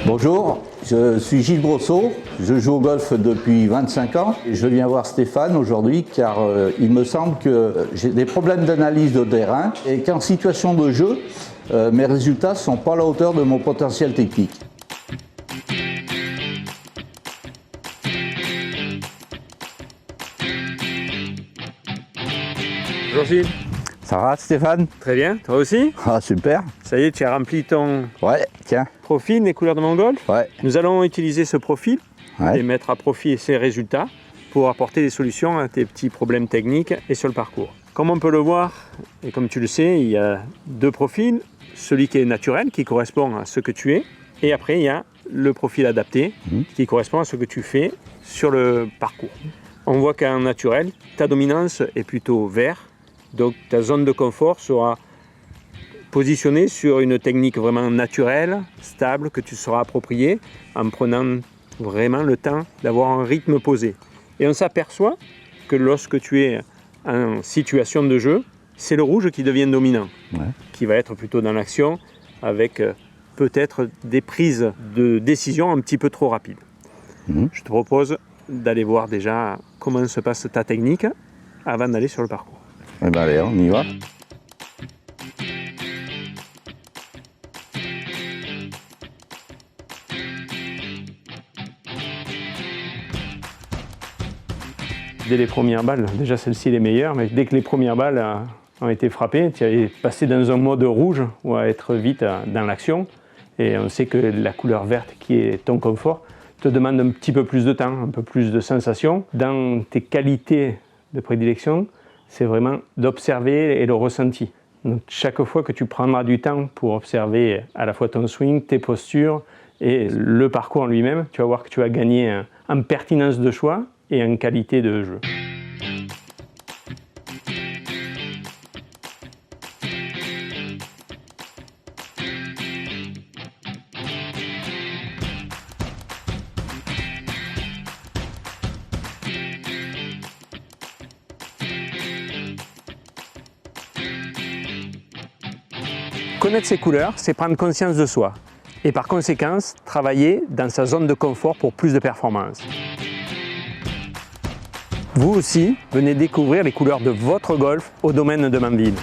Bonjour, je suis Gilles Brosseau, je joue au golf depuis 25 ans et je viens voir Stéphane aujourd'hui car il me semble que j'ai des problèmes d'analyse de terrain et qu'en situation de jeu, mes résultats ne sont pas à la hauteur de mon potentiel technique. Bonjour Gilles. Ça va Stéphane? Très bien, toi aussi? Ah super. Ça y est, tu as rempli ton Ouais, tiens. profil des couleurs de mon golf. Ouais. Nous allons utiliser ce profil et mettre à profit ces résultats pour apporter des solutions à tes petits problèmes techniques et sur le parcours. Comme on peut le voir, et comme tu le sais, il y a deux profils. Celui qui est naturel, qui correspond à ce que tu es, et après il y a le profil adapté, qui correspond à ce que tu fais sur le parcours. On voit qu'en naturel, ta dominance est plutôt vert, donc ta zone de confort sera positionnée sur une technique vraiment naturelle, stable, que tu seras appropriée en prenant vraiment le temps d'avoir un rythme posé. Et on s'aperçoit que lorsque tu es en situation de jeu, c'est le rouge qui devient dominant, qui va être plutôt dans l'action avec peut-être des prises de décision un petit peu trop rapides. Je te propose d'aller voir déjà comment se passe ta technique avant d'aller sur le parcours. Eh ben allez, on y va. Dès les premières balles, déjà celle-ci est meilleure, mais dès que les premières balles ont été frappées, tu es passé dans un mode rouge ou à être vite dans l'action. Et on sait que la couleur verte qui est ton confort te demande un petit peu plus de temps, un peu plus de sensations. Dans tes qualités de prédilection, c'est vraiment d'observer et le ressenti. Donc chaque fois que tu prendras du temps pour observer à la fois ton swing, tes postures et le parcours en lui-même, tu vas voir que tu vas gagner en pertinence de choix et en qualité de jeu. Connaître ses couleurs, c'est prendre conscience de soi et par conséquent, travailler dans sa zone de confort pour plus de performance. Vous aussi, venez découvrir les couleurs de votre golf au domaine de Manville.